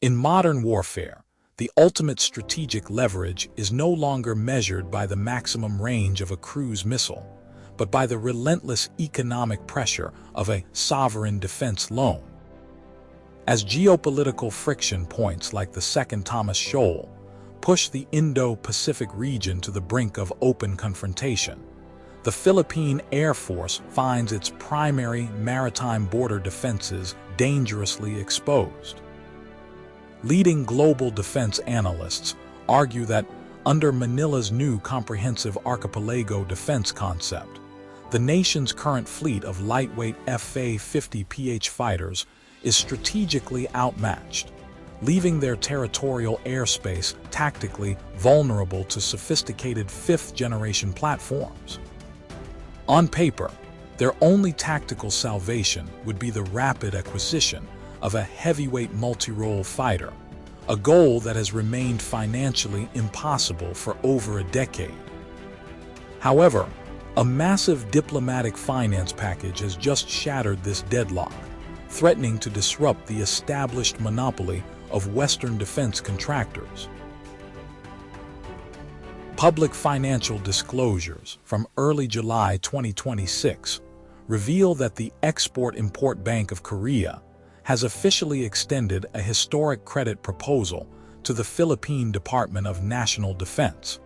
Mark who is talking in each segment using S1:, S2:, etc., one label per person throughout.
S1: In modern warfare, the ultimate strategic leverage is no longer measured by the maximum range of a cruise missile, but by the relentless economic pressure of a sovereign defense loan. As geopolitical friction points like the Second Thomas Shoal push the Indo Pacific region to the brink of open confrontation, the Philippine Air Force finds its primary maritime border defenses dangerously exposed. Leading global defense analysts argue that under Manila's new comprehensive Archipelago defense concept, the nation's current fleet of lightweight Fa-50PH fighters is strategically outmatched, leaving their territorial airspace tactically vulnerable to sophisticated fifth-generation platforms. On paper, their only tactical salvation would be the rapid acquisition of a heavyweight multirole fighter, a goal that has remained financially impossible for over a decade. However, a massive diplomatic finance package has just shattered this deadlock, threatening to disrupt the established monopoly of Western defense contractors. Public financial disclosures from early July 2026 reveal that the Export-Import Bank of Korea has officially extended a historic credit proposal to the Philippine Department of National Defense.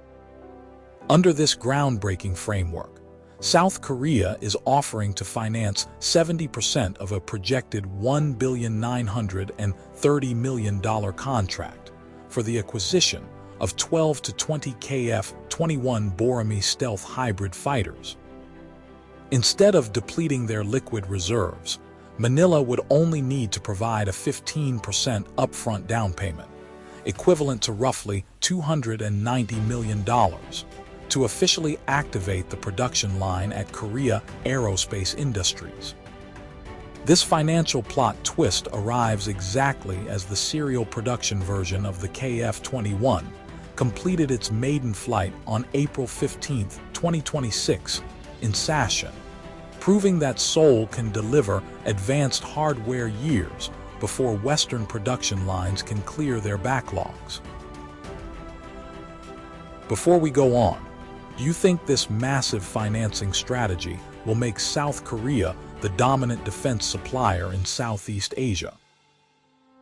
S1: Under this groundbreaking framework, South Korea is offering to finance 70% of a projected $1,930 million contract for the acquisition of 12 to 20 KF-21 Boramae stealth hybrid fighters. Instead of depleting their liquid reserves, Manila would only need to provide a 15% upfront down payment, equivalent to roughly $290 million, to officially activate the production line at Korea Aerospace Industries. This financial plot twist arrives exactly as the serial production version of the KF-21 completed its maiden flight on April 15, 2026, in Sashin, proving that Seoul can deliver advanced hardware years before Western production lines can clear their backlogs. Before we go on, do you think this massive financing strategy will make South Korea the dominant defense supplier in Southeast Asia?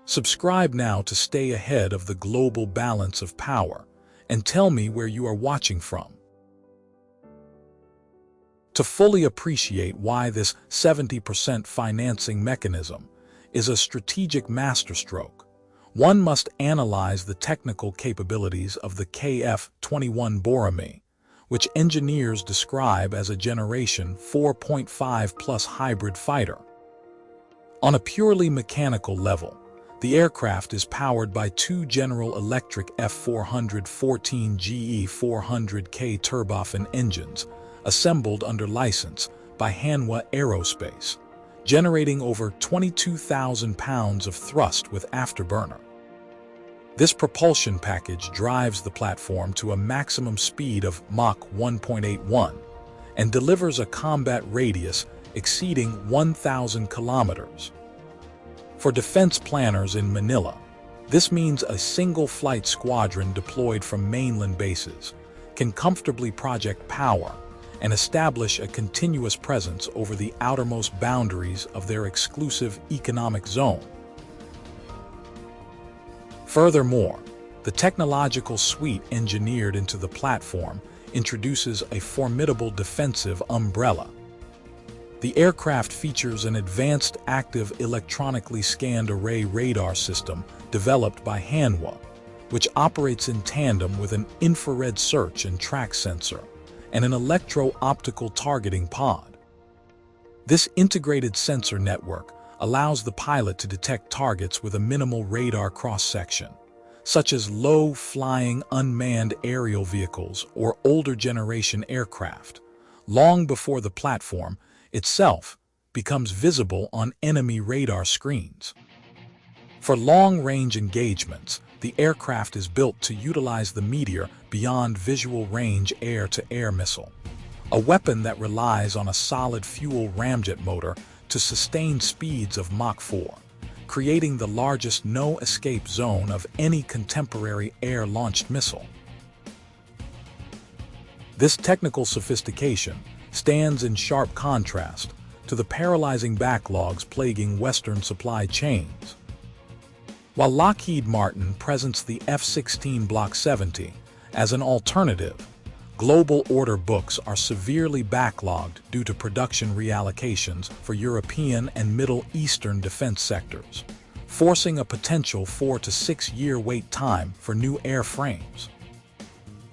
S1: Subscribe now to stay ahead of the global balance of power, and tell me where you are watching from. To fully appreciate why this 70% financing mechanism is a strategic masterstroke, one must analyze the technical capabilities of the KF-21 Boramae, which engineers describe as a Generation 4.5 plus hybrid fighter. On a purely mechanical level, the aircraft is powered by two General Electric F414 GE400K turbofan engines assembled under license by Hanwha Aerospace, generating over 22,000 pounds of thrust with afterburner. This propulsion package drives the platform to a maximum speed of Mach 1.81 and delivers a combat radius exceeding 1,000 kilometers. For defense planners in Manila, this means a single flight squadron deployed from mainland bases can comfortably project power and establish a continuous presence over the outermost boundaries of their exclusive economic zone. Furthermore, the technological suite engineered into the platform introduces a formidable defensive umbrella. The aircraft features an advanced active electronically scanned array radar system developed by Hanwha, which operates in tandem with an infrared search and track sensor and an electro-optical targeting pod. This integrated sensor network allows the pilot to detect targets with a minimal radar cross-section, such as low-flying unmanned aerial vehicles or older-generation aircraft, long before the platform itself becomes visible on enemy radar screens. For long-range engagements, the aircraft is built to utilize the Meteor beyond visual range air-to-air missile, a weapon that relies on a solid fuel ramjet motor to sustain speeds of Mach 4, creating the largest no-escape zone of any contemporary air-launched missile. This technical sophistication stands in sharp contrast to the paralyzing backlogs plaguing Western supply chains. While Lockheed Martin presents the F16 Block 70 as an alternative, global order books are severely backlogged due to production reallocations for European and Middle Eastern defense sectors, forcing a potential 4 to 6 year wait time for new airframes.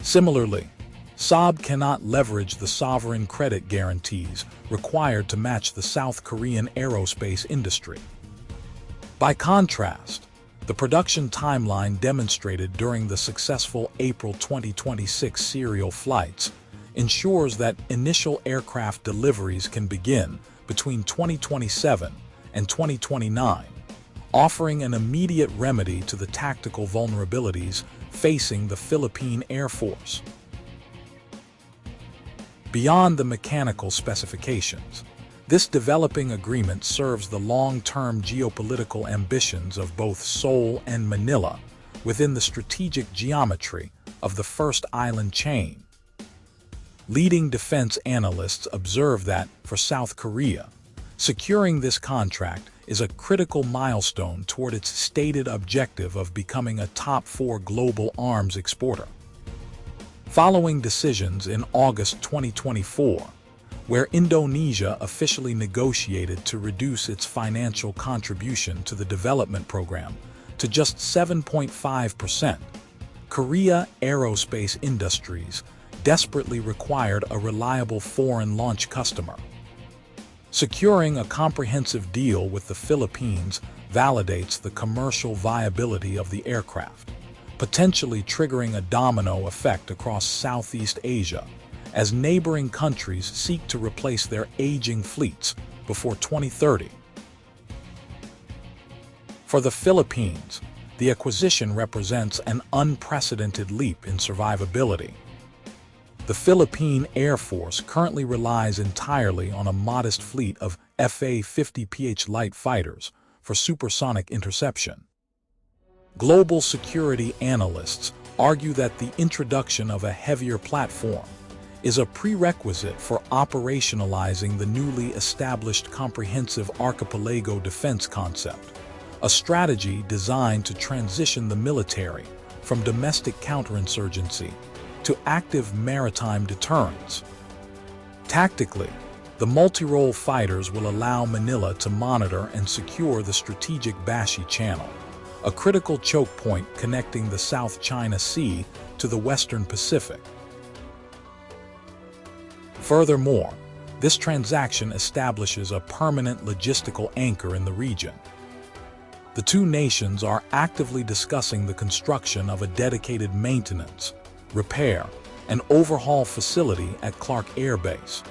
S1: Similarly, Saab cannot leverage the sovereign credit guarantees required to match the South Korean aerospace industry. By contrast, the production timeline demonstrated during the successful April 2026 serial flights ensures that initial aircraft deliveries can begin between 2027 and 2029, offering an immediate remedy to the tactical vulnerabilities facing the Philippine Air Force. Beyond the mechanical specifications, this developing agreement serves the long-term geopolitical ambitions of both Seoul and Manila within the strategic geometry of the first island chain. Leading defense analysts observe that, for South Korea, securing this contract is a critical milestone toward its stated objective of becoming a top 4 global arms exporter. Following decisions in August 2024, where Indonesia officially negotiated to reduce its financial contribution to the development program to just 7.5%, Korea Aerospace Industries desperately required a reliable foreign launch customer. Securing a comprehensive deal with the Philippines validates the commercial viability of the aircraft, potentially triggering a domino effect across Southeast Asia as neighboring countries seek to replace their aging fleets before 2030. For the Philippines, the acquisition represents an unprecedented leap in survivability. The Philippine Air Force currently relies entirely on a modest fleet of Fa-50PH light fighters for supersonic interception. Global security analysts argue that the introduction of a heavier platform is a prerequisite for operationalizing the newly established comprehensive Archipelago defense concept, a strategy designed to transition the military from domestic counterinsurgency to active maritime deterrence. Tactically, the multirole fighters will allow Manila to monitor and secure the strategic Bashi Channel, a critical choke point connecting the South China Sea to the Western Pacific. Furthermore, this transaction establishes a permanent logistical anchor in the region. The two nations are actively discussing the construction of a dedicated maintenance, repair, and overhaul facility at Clark Air Base.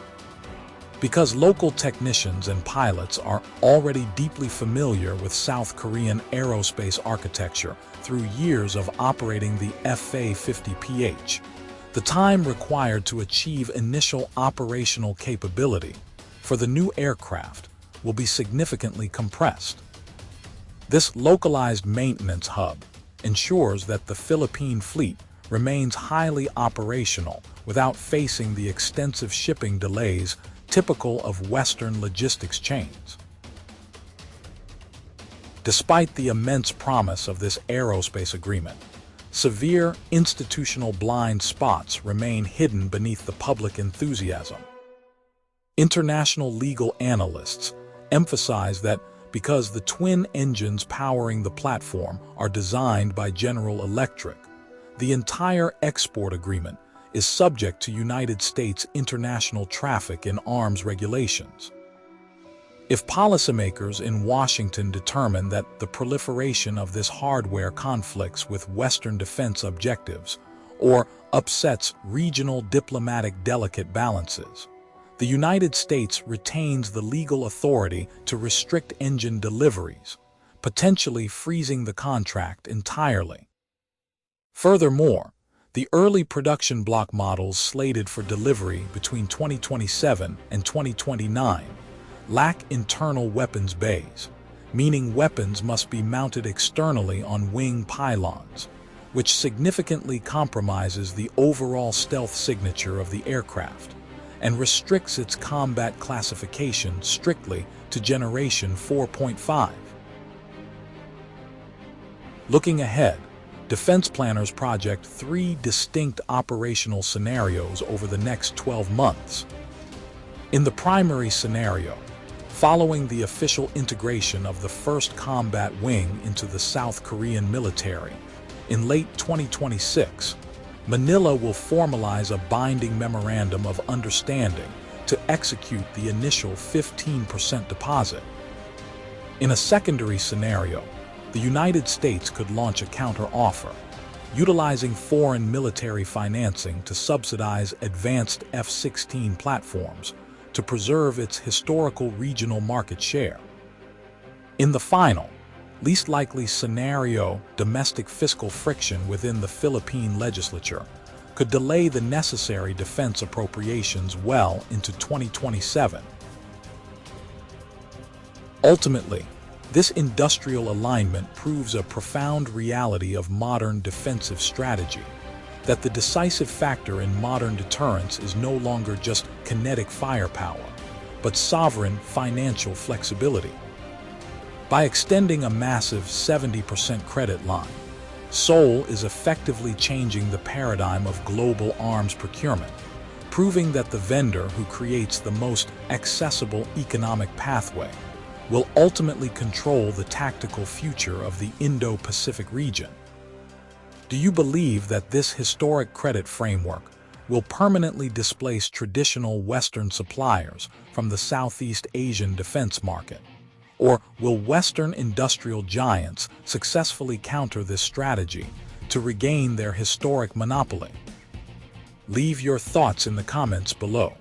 S1: Because local technicians and pilots are already deeply familiar with South Korean aerospace architecture through years of operating the Fa-50PH, the time required to achieve initial operational capability for the new aircraft will be significantly compressed. This localized maintenance hub ensures that the Philippine fleet remains highly operational without facing the extensive shipping delays typical of Western logistics chains. Despite the immense promise of this aerospace agreement, severe institutional blind spots remain hidden beneath the public enthusiasm. International legal analysts emphasize that because the twin engines powering the platform are designed by General Electric, the entire export agreement is subject to United States international traffic in arms regulations. If policymakers in Washington determine that the proliferation of this hardware conflicts with Western defense objectives or upsets regional diplomatic delicate balances, the United States retains the legal authority to restrict engine deliveries, potentially freezing the contract entirely. Furthermore, the early production block models slated for delivery between 2027 and 2029 lack internal weapons bays, meaning weapons must be mounted externally on wing pylons, which significantly compromises the overall stealth signature of the aircraft and restricts its combat classification strictly to Generation 4.5. Looking ahead, defense planners project 3 distinct operational scenarios over the next 12 months. In the primary scenario, following the official integration of the first combat wing into the South Korean military, in late 2026, Manila will formalize a binding memorandum of understanding to execute the initial 15% deposit. In a secondary scenario, the United States could launch a counter-offer, utilizing foreign military financing to subsidize advanced F-16 platforms to preserve its historical regional market share. In the final, least likely scenario, domestic fiscal friction within the Philippine legislature could delay the necessary defense appropriations well into 2027. Ultimately, this industrial alignment proves a profound reality of modern defensive strategy, that the decisive factor in modern deterrence is no longer just kinetic firepower, but sovereign financial flexibility. By extending a massive 70% credit line, Seoul is effectively changing the paradigm of global arms procurement, proving that the vendor who creates the most accessible economic pathway will ultimately control the tactical future of the Indo Pacific region. Do you believe that this historic credit framework will permanently displace traditional Western suppliers from the Southeast Asian defense market? Or will Western industrial giants successfully counter this strategy to regain their historic monopoly? Leave your thoughts in the comments below.